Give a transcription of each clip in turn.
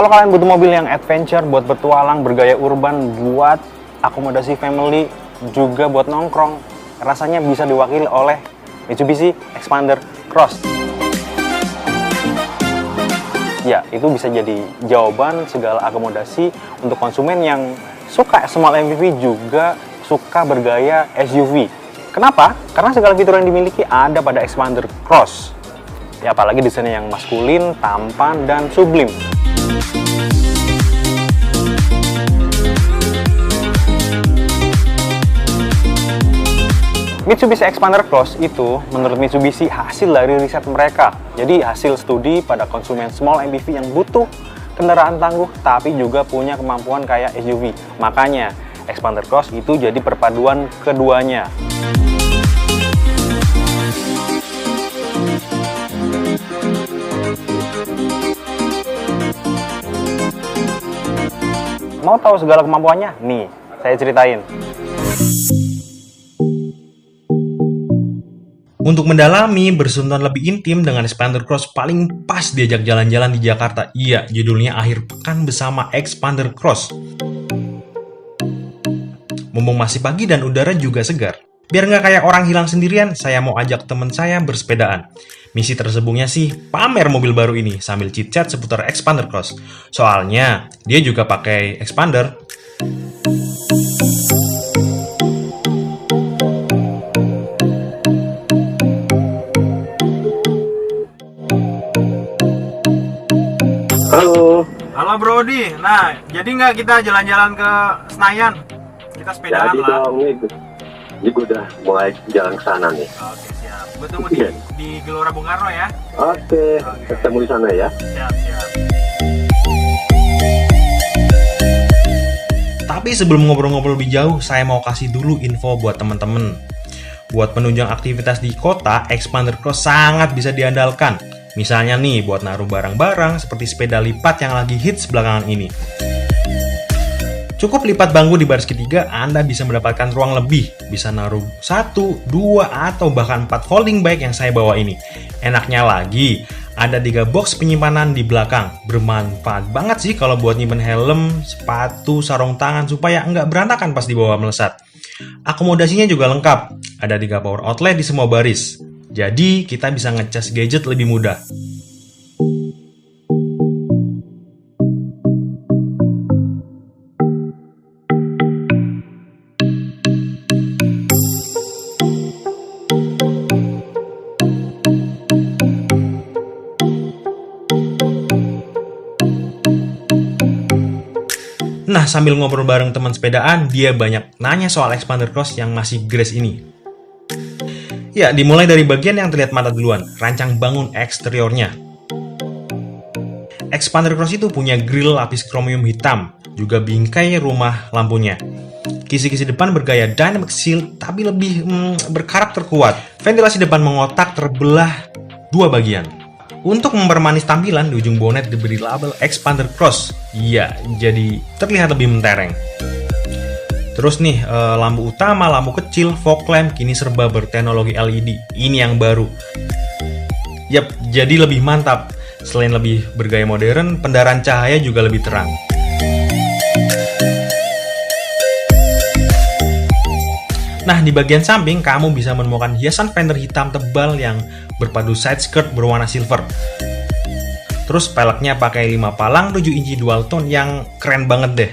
Kalau kalian butuh mobil yang adventure, buat bertualang, bergaya urban, buat akomodasi family, juga buat nongkrong, rasanya bisa diwakili oleh Mitsubishi Xpander Cross. Ya, itu bisa jadi jawaban segala akomodasi untuk konsumen yang suka small MPV juga suka bergaya SUV. Kenapa? Karena segala fitur yang dimiliki ada pada Xpander Cross. Ya, apalagi desainnya yang maskulin, tampan, dan sublim. Mitsubishi Xpander Cross itu menurut Mitsubishi hasil dari riset mereka. Jadi hasil studi pada konsumen small MPV yang butuh kendaraan tangguh tapi juga punya kemampuan kayak SUV. Makanya Xpander Cross itu jadi perpaduan keduanya. Mau tahu segala kemampuannya? Nih, saya ceritain. Untuk mendalami, bersentuhan lebih intim dengan Xpander Cross paling pas diajak jalan-jalan di Jakarta. Iya, judulnya Akhir Pekan bersama Xpander Cross. Mumpung masih pagi dan udara juga segar. Biar nggak kayak orang hilang sendirian, saya mau ajak teman saya bersepedaan. Misi tersebutnya sih pamer mobil baru ini sambil chit-chat seputar Xpander Cross. Soalnya, dia juga pakai Xpander. Halo Brody, nah jadi nggak kita jalan-jalan ke Senayan? Kita sepedaan jadi lah. dong, ini gue udah mulai jalan ke sana nih. Oke siap, gue tunggu di Gelora Bung Karno ya. Oke, ketemu di sana ya. Siap. Tapi sebelum ngobrol-ngobrol lebih jauh, saya mau kasih dulu info buat temen-temen. Buat penunjang aktivitas di kota, Xpander Cross sangat bisa diandalkan. Misalnya nih, buat naruh barang-barang seperti sepeda lipat yang lagi hits belakangan ini. Cukup lipat bangku di baris ketiga, Anda bisa mendapatkan ruang lebih. Bisa naruh 1, 2, atau bahkan 4 folding bag yang saya bawa ini. Enaknya lagi, ada 3 box penyimpanan di belakang. Bermanfaat banget sih kalau buat nyimpen helm, sepatu, sarung tangan supaya nggak berantakan pas dibawa melesat. Akomodasinya juga lengkap. Ada 3 power outlet di semua baris. Jadi, kita bisa ngecas gadget lebih mudah. Nah, sambil ngobrol bareng teman sepedaan, dia banyak nanya soal Xpander Cross yang masih grace ini. Ya, dimulai dari bagian yang terlihat mata duluan, rancang bangun eksteriornya. Xpander Cross itu punya grill lapis kromium hitam, juga bingkai rumah lampunya. Kisi-kisi depan bergaya dynamic shield, tapi lebih berkarakter kuat. Ventilasi depan mengotak terbelah 2 bagian. Untuk mempermanis tampilan, di ujung bonet diberi label Xpander Cross. Iya, jadi terlihat lebih mentereng. Terus nih, lampu utama, lampu kecil, fog lamp kini serba berteknologi LED. Ini yang baru. Yap, jadi lebih mantap. Selain lebih bergaya modern, pendarahan cahaya juga lebih terang. Nah, di bagian samping kamu bisa menemukan hiasan fender hitam tebal yang berpadu side skirt berwarna silver. Terus peleknya pakai 5 palang 7 inci dual tone yang keren banget deh.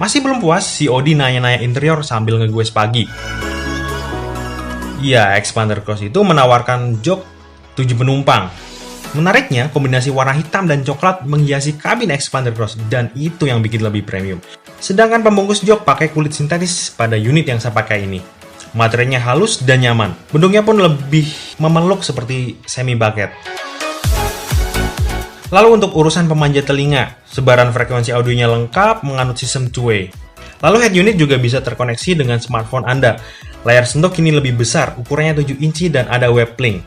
Masih belum puas, si Odi nanya-nanya interior sambil nge-gue pagi. Iya, Xpander Cross itu menawarkan jok 7 penumpang. Menariknya, kombinasi warna hitam dan coklat menghiasi kabin Xpander Cross, dan itu yang bikin lebih premium. Sedangkan pembungkus jok pakai kulit sintetis pada unit yang saya pakai ini. Materialnya halus dan nyaman. Bentuknya pun lebih memeluk seperti semi bucket. Lalu untuk urusan pemanjat telinga, sebaran frekuensi audionya lengkap menganut sistem two-way. Lalu head unit juga bisa terkoneksi dengan smartphone Anda. Layar sentuh kini lebih besar, ukurannya 7 inci dan ada web link.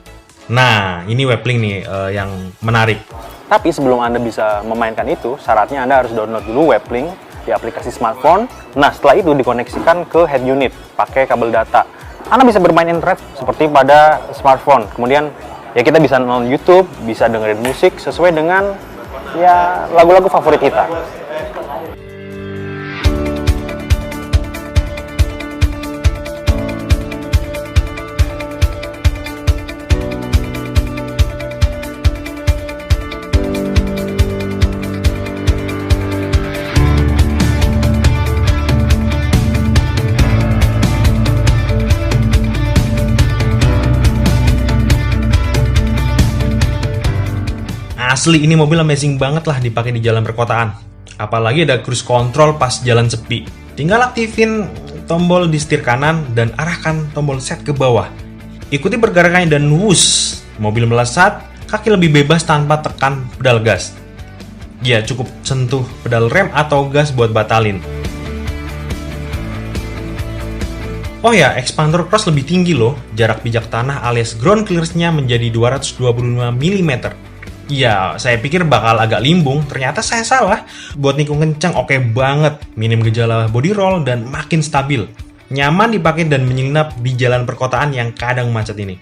Nah, ini web link nih yang menarik. Tapi sebelum Anda bisa memainkan itu, syaratnya Anda harus download dulu web link di aplikasi smartphone. Nah, setelah itu dikoneksikan ke head unit pakai kabel data. Anda bisa bermain internet seperti pada smartphone. Kemudian ya kita bisa nonton YouTube, bisa dengerin musik sesuai dengan ya lagu-lagu favorit kita. Asli ini mobil amazing banget lah dipakai di jalan perkotaan. Apalagi ada cruise control pas jalan sepi. Tinggal aktifin tombol di setir kanan dan arahkan tombol set ke bawah. Ikuti pergerakannya dan wush, mobil melesat, kaki lebih bebas tanpa tekan pedal gas. Ya cukup sentuh pedal rem atau gas buat batalin. Oh ya, expander cross lebih tinggi loh. Jarak pijak tanah alias ground clearance-nya menjadi 225 mm. Ya, saya pikir bakal agak limbung, ternyata saya salah. Buat nikung kencang oke banget, minim gejala body roll dan makin stabil. Nyaman dipakai dan menyelinap di jalan perkotaan yang kadang macet ini.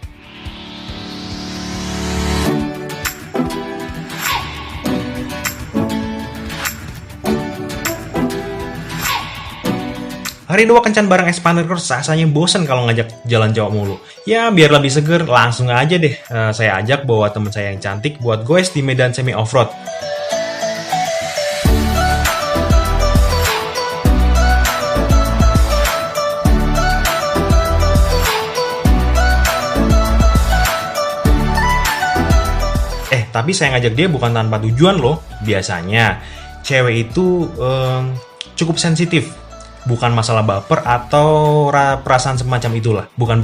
Hari 2 kencan bareng expander cross rasanya bosen kalau ngajak jalan jauh mulu. Ya biar lebih seger, langsung aja deh saya ajak bawa temen saya yang cantik buat goes di medan semi off-road. Tapi saya ngajak dia bukan tanpa tujuan loh. Biasanya cewek itu cukup sensitif. Bukan masalah baper atau perasaan semacam itulah. Bukan.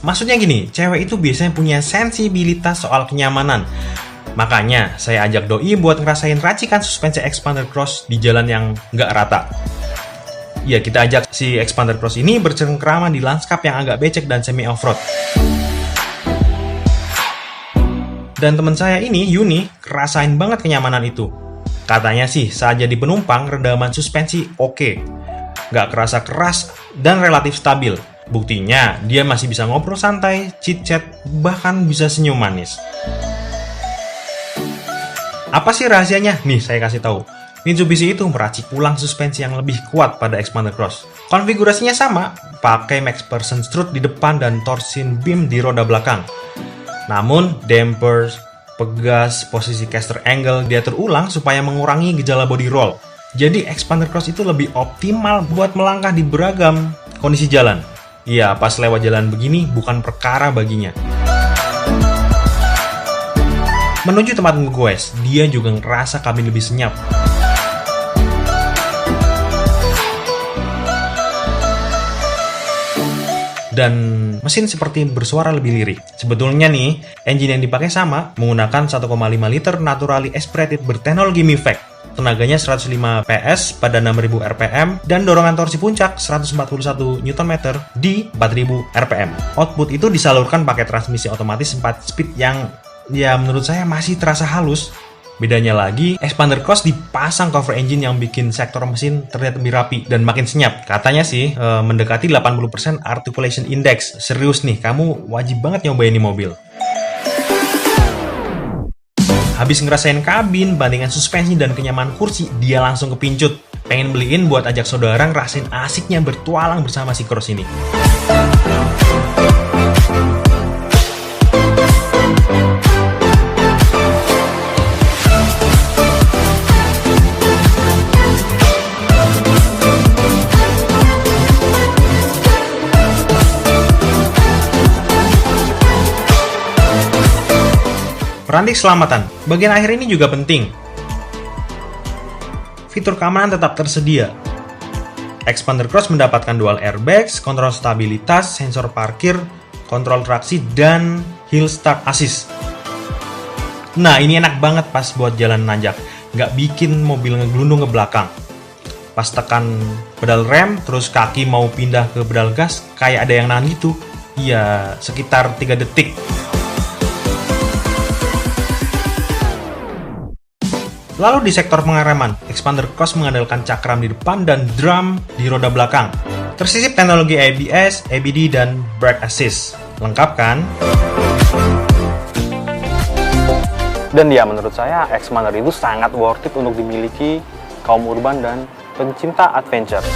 Maksudnya gini, cewek itu biasanya punya sensibilitas soal kenyamanan. Makanya saya ajak doi buat ngerasain racikan suspensi expander cross di jalan yang nggak rata. Ya, kita ajak si expander cross ini bercengkrama di lanskap yang agak becek dan semi off-road. Dan teman saya ini, Yuni, rasain banget kenyamanan itu. Katanya sih, saat jadi penumpang, rendaman suspensi oke. Nggak kerasa keras dan relatif stabil. Buktinya, dia masih bisa ngobrol santai, chit-chat, bahkan bisa senyum manis. Apa sih rahasianya? Nih, saya kasih tahu. Mitsubishi itu meracik ulang suspensi yang lebih kuat pada expander cross. Konfigurasinya sama, pakai MacPherson strut di depan dan torsion beam di roda belakang. Namun, dampers, pegas, posisi caster angle diatur ulang supaya mengurangi gejala body roll. Jadi expander cross itu lebih optimal buat melangkah di beragam kondisi jalan. Iya, pas lewat jalan begini bukan perkara baginya. Menuju tempat ngegoes, dia juga ngerasa kabin lebih senyap. Dan mesin seperti bersuara lebih lirik. Sebetulnya nih, engine yang dipakai sama, menggunakan 1,5 liter naturally aspirated berteknologi MIVEC. Tenaganya 105 PS pada 6000 rpm dan dorongan torsi puncak 141 Nm di 4000 rpm. Output itu disalurkan pakai transmisi otomatis 4 speed yang ya menurut saya masih terasa halus. Bedanya lagi, expander cross dipasang cover engine yang bikin sektor mesin terlihat lebih rapi dan makin senyap. Katanya sih, mendekati 80% articulation index. Serius nih, kamu wajib banget nyobain ini mobil. Habis ngerasain kabin, bandingan suspensi, dan kenyamanan kursi, dia langsung kepincut. Pengen beliin buat ajak saudara ngerasain asiknya bertualang bersama si cross ini. Peranti keselamatan, bagian akhir ini juga penting. Fitur keamanan tetap tersedia. Expander cross mendapatkan dual airbags, kontrol stabilitas, sensor parkir, kontrol traksi, dan hill start assist. Nah, ini enak banget pas buat jalan nanjak, nggak bikin mobil ngegelundung ke belakang. Pas tekan pedal rem, terus kaki mau pindah ke pedal gas, kayak ada yang nahan gitu. Iya, sekitar 3 detik. Lalu di sektor pengereman, expander cross mengandalkan cakram di depan dan drum di roda belakang. Tersisip teknologi ABS, ABD, dan Brake Assist. Lengkap kan? Dan ya menurut saya Xpander itu sangat worth it untuk dimiliki kaum urban dan pencinta adventure.